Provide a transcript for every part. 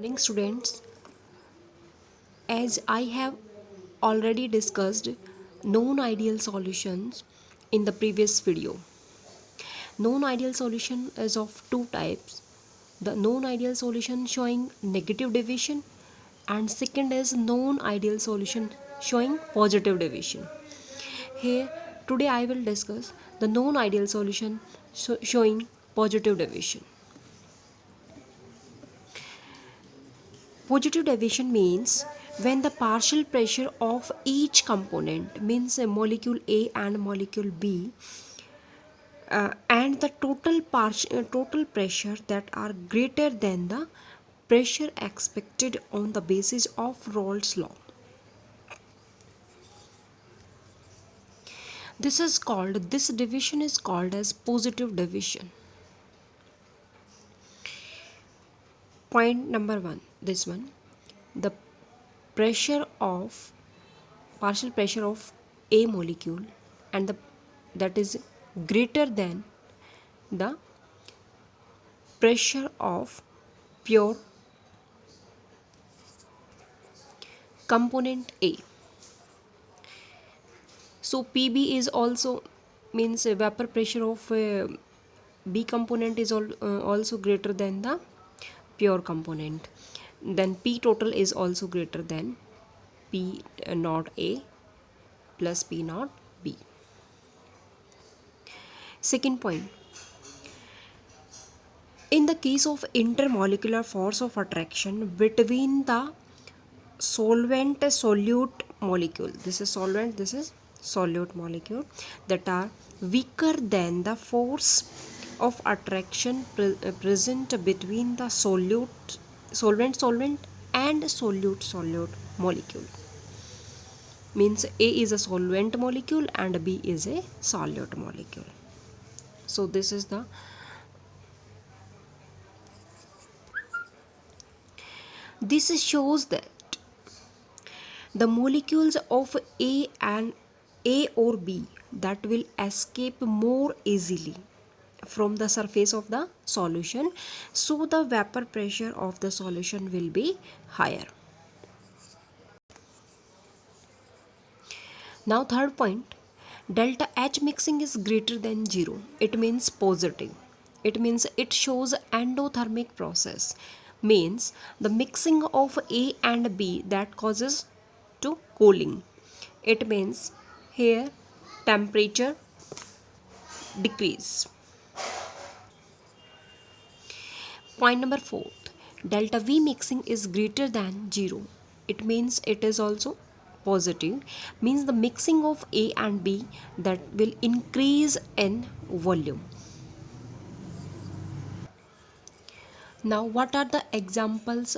morning, students. As I have already discussed known ideal solutions in the previous video. Known ideal solution is of two types. The known ideal solution showing negative deviation, and second is known ideal solution showing positive deviation. Here today I will discuss the known ideal solution showing positive deviation. Positive deviation means when the partial pressure of each component, means a molecule A and molecule B, and the total pressure that are greater than the pressure expected on the basis of Rolle's law. This division is called as positive division. Point number 1, this one, the pressure of partial pressure of a molecule and that is greater than the pressure of pure component A. So Pb is also means a vapor pressure of B component is also greater than the pure component. Then P total is also greater than P naught A plus P naught B. Second point, in the case of intermolecular force of attraction between the solvent solute molecule, this is solvent, this is solute molecule, that are weaker than the force of attraction present between the solvent and solute molecule. Means A is a solvent molecule and B is a solute molecule. So this is this shows that the molecules of A or B that will escape more easily from the surface of the solution, so the vapor pressure of the solution will be higher. Now third point, delta H mixing is greater than 0. It means positive. It means it shows endothermic process. Means the mixing of A and B that causes to cooling. It means here temperature decrease. Point number 4, delta V mixing is greater than 0. It means it is also positive, means the mixing of A and B that will increase in volume. Now what are the examples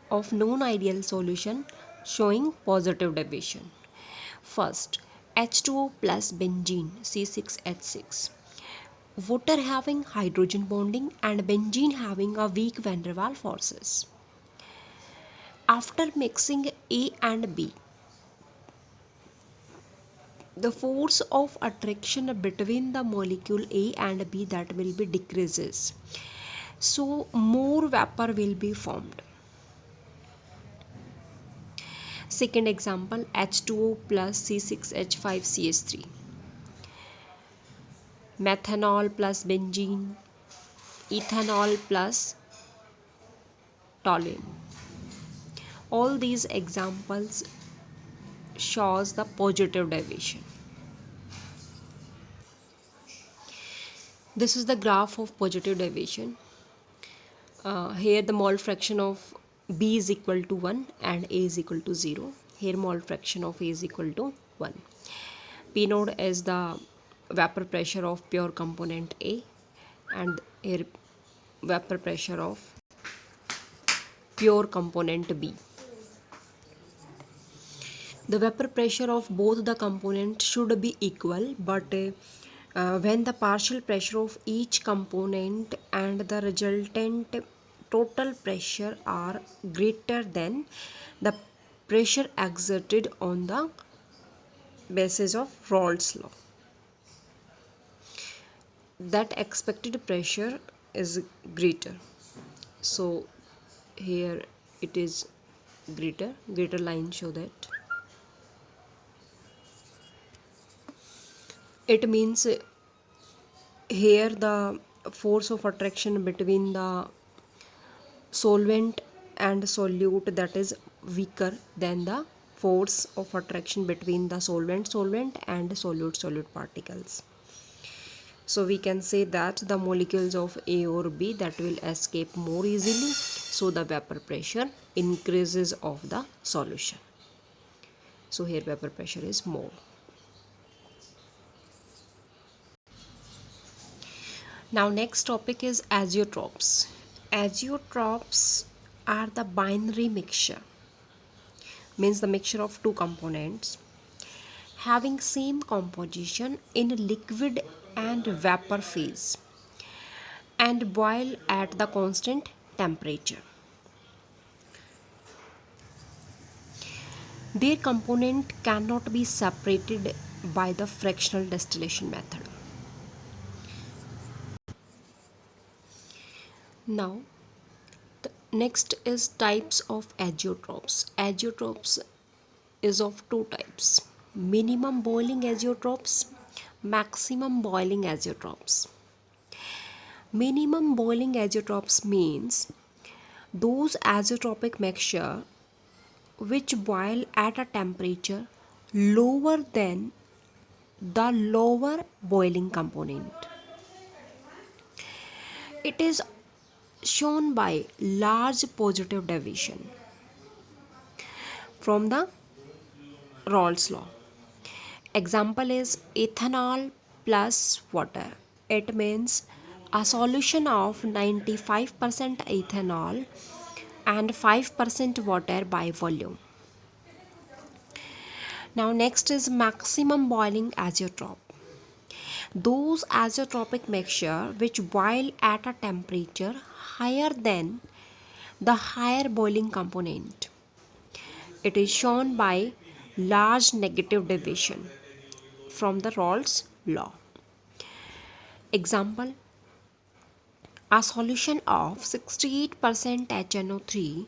of known ideal solution showing positive deviation? First, H2O plus benzene C6H6. Water having hydrogen bonding and benzene having a weak van der Waals forces. After mixing A and B, the force of attraction between the molecule A and B that will be decreases. So more vapor will be formed. Second example, H2O plus C6H5CH3. Methanol plus benzene, ethanol plus toluene. All these examples shows the positive deviation. This is the graph of positive deviation. Here the mole fraction of B is equal to 1 and A is equal to 0. Here mole fraction of A is equal to 1. P node is the vapor pressure of pure component A, and here vapor pressure of pure component B. The vapor pressure of both the components should be equal, but when the partial pressure of each component and the resultant total pressure are greater than the pressure exerted on the basis of Rolle's law, that expected pressure is greater. So here it is greater line show that it means here the force of attraction between the solvent and solute, that is weaker than the force of attraction between the solvent and solute particles. So we can say that the molecules of A or B that will escape more easily, so the vapor pressure increases of the solution. So here vapor pressure is more. Now next topic is azeotropes. Azeotropes are the binary mixture, means the mixture of two components having same composition in liquid and vapor phase and boil at the constant temperature. Their component cannot be separated by the fractional distillation method. Now the next is types of azeotropes. Azeotropes is of two types: minimum boiling azeotropes, maximum boiling azeotropes. Minimum boiling azeotropes means those azeotropic mixture which boil at a temperature lower than the lower boiling component. It is shown by large positive deviation from the Raoult's law. Example is ethanol plus water. It means a solution of 95% ethanol and 5% water by volume. Now next is maximum boiling azeotrope. Those azeotropic mixture which boil at a temperature higher than the higher boiling component. It is shown by large negative deviation from the Raoult's law. Example: a solution of 68% HNO3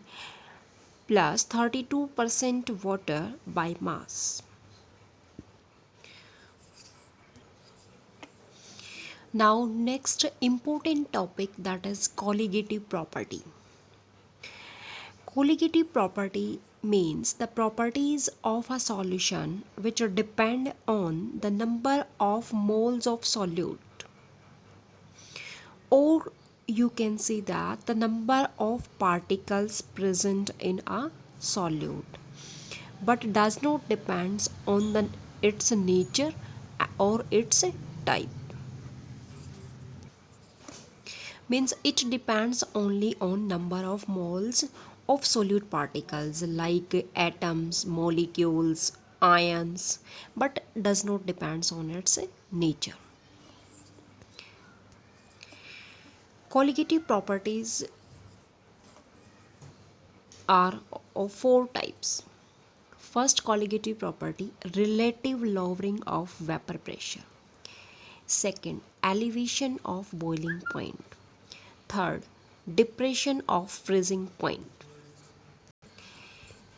plus 32% water by mass. Now next important topic, that is colligative property. Colligative property means the properties of a solution which depend on the number of moles of solute, or you can see that the number of particles present in a solute, but does not depends on its nature or its type. Means it depends only on number of moles of solute particles like atoms, molecules, ions, but does not depends on its nature. Colligative properties are of four types. First colligative property, relative lowering of vapor pressure. Second, elevation of boiling point. Third, depression of freezing point.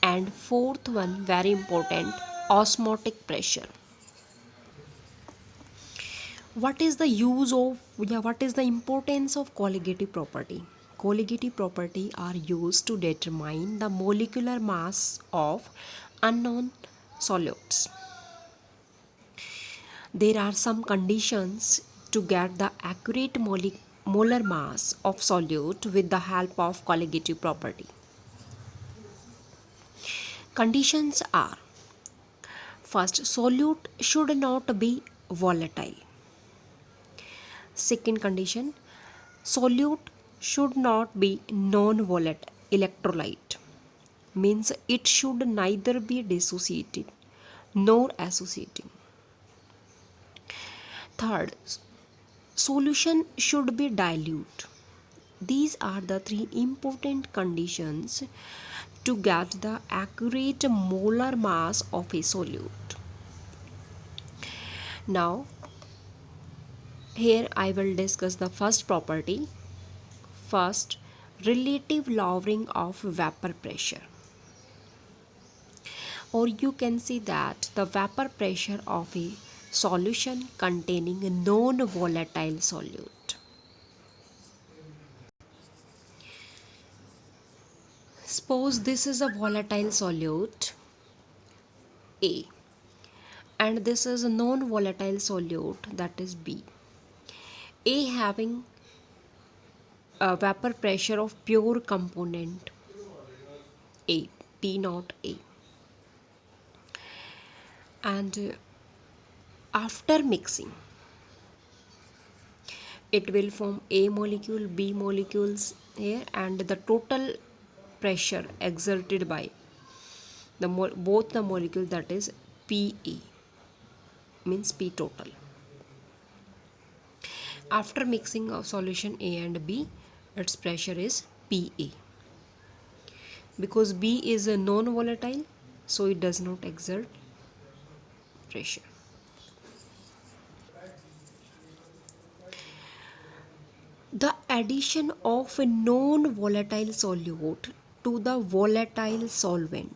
And fourth one, very important, osmotic pressure. What is the importance of colligative property? Colligative property are used to determine the molecular mass of unknown solutes. There are some conditions to get the accurate molar mass of solute with the help of colligative property. Conditions are: first, solute should not be volatile. Second condition, solute should not be non-volatile electrolyte, means it should neither be dissociated nor associating. Third, solution should be dilute. These are the three important conditions to get the accurate molar mass of a solute. Now here I will discuss the first property. First, relative lowering of vapor pressure, or you can see that the vapor pressure of a solution containing a non-volatile solute. Suppose this is a volatile solute A, and this is a non-volatile solute, that is B. A having a vapor pressure of pure component A, P naught A, and after mixing it will form A molecule, B molecules here, and the total pressure exerted by the both the molecule, that is PE, means P total. After mixing of solution A and B, its pressure is PA. Because B is a non-volatile, so it does not exert pressure. The addition of a non-volatile solute to the volatile solvent,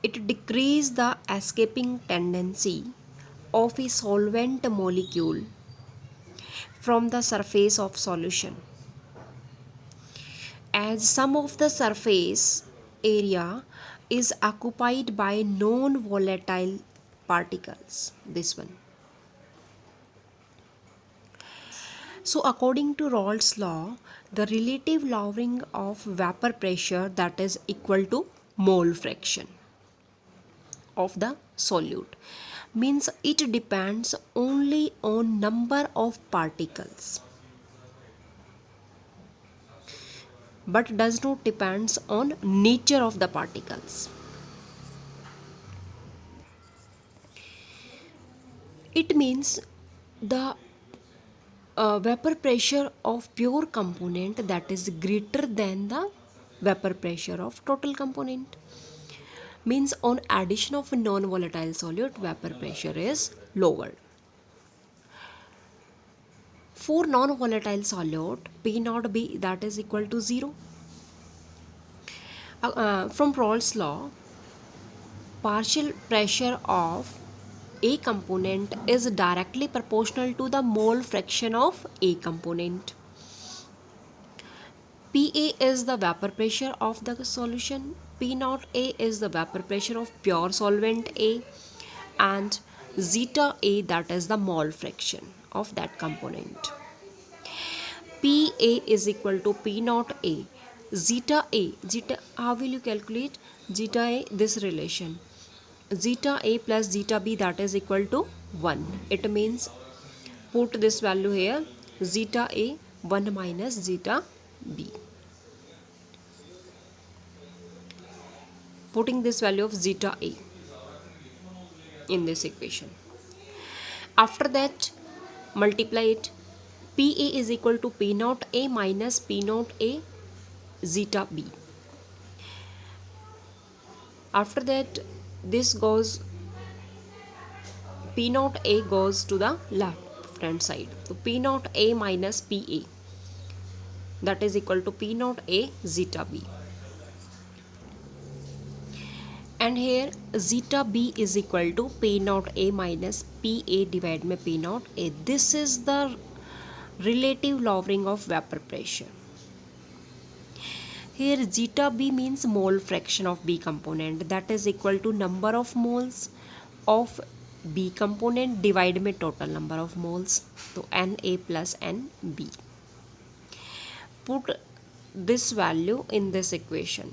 it decreases the escaping tendency of a solvent molecule from the surface of solution, as some of the surface area is occupied by non-volatile particles. This one. So according to Raoult's law, the relative lowering of vapor pressure, that is equal to mole fraction of the solute, means it depends only on number of particles but does not depends on nature of the particles. It means the vapor pressure of pure component, that is greater than the vapor pressure of total component, means on addition of a non-volatile solute, vapor pressure is lowered. For non-volatile solute, P naught B, that is equal to 0. From Raoult's law, partial pressure of A component is directly proportional to the mole fraction of A component. PA is the vapor pressure of the solution, P naught A is the vapor pressure of pure solvent A, and zeta A, that is the mole fraction of that component. PA is equal to P naught A. Zeta A, how will you calculate zeta A? This relation, zeta A plus zeta B, that is equal to 1. It means put this value here, zeta A 1 minus zeta B. Putting this value of zeta A in this equation. After that, multiply it. PA is equal to P naught A minus P naught A zeta B. After that, this goes, P naught A goes to the left hand side. So P naught A minus PA, that is equal to P naught A zeta B. And here zeta B is equal to P naught A minus PA divided by P naught A. This is the relative lowering of vapor pressure. Here zeta B means mole fraction of B component, that is equal to number of moles of B component divided by total number of moles. So Na plus Nb. Put this value in this equation,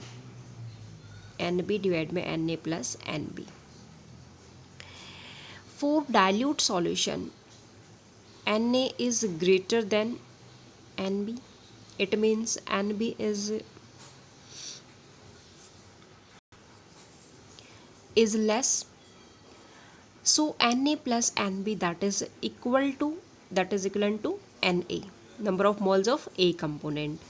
Nb divided by Na plus Nb. For dilute solution, Na is greater than Nb. It means Nb is less. So Na plus Nb, that is equivalent to Na, number of moles of A component.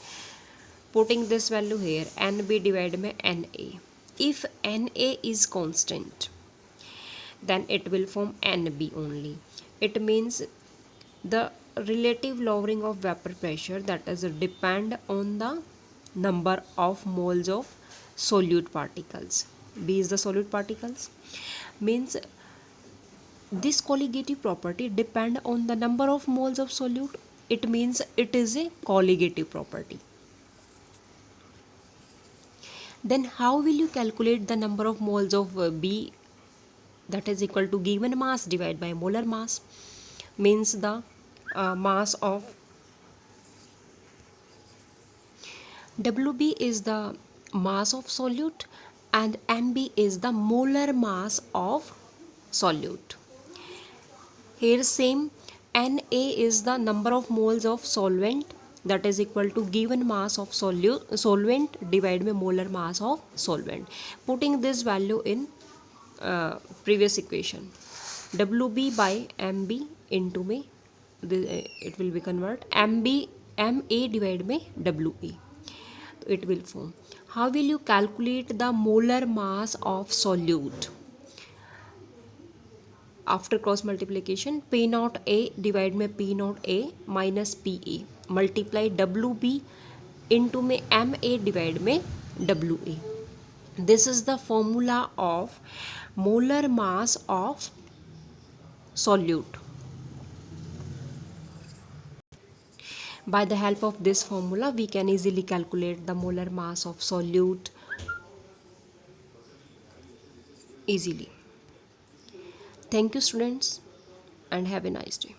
Putting this value here, Nb divided by Na. If Na is constant, then it will form Nb only. It means the relative lowering of vapor pressure, that is depend on the number of moles of solute particles. B is the solute particles. Means this colligative property depend on the number of moles of solute. It means it is a colligative property. Then how will you calculate the number of moles of B, that is equal to given mass divided by molar mass? Means the mass of WB is the mass of solute and MB is the molar mass of solute. Here same, Na is the number of moles of solvent, that is equal to given mass of solvent divided by molar mass of solvent. Putting this value in previous equation, WB by MB into में it will be convert MB MA divided by WE, it will form. How will you calculate the molar mass of solute? After cross multiplication, P naught A divided by P naught A minus PA multiply WB into में MA divided by WA. This is the formula of molar mass of solute. By the help of this formula, we can easily calculate the molar mass of solute easily. Thank you students and have a nice day.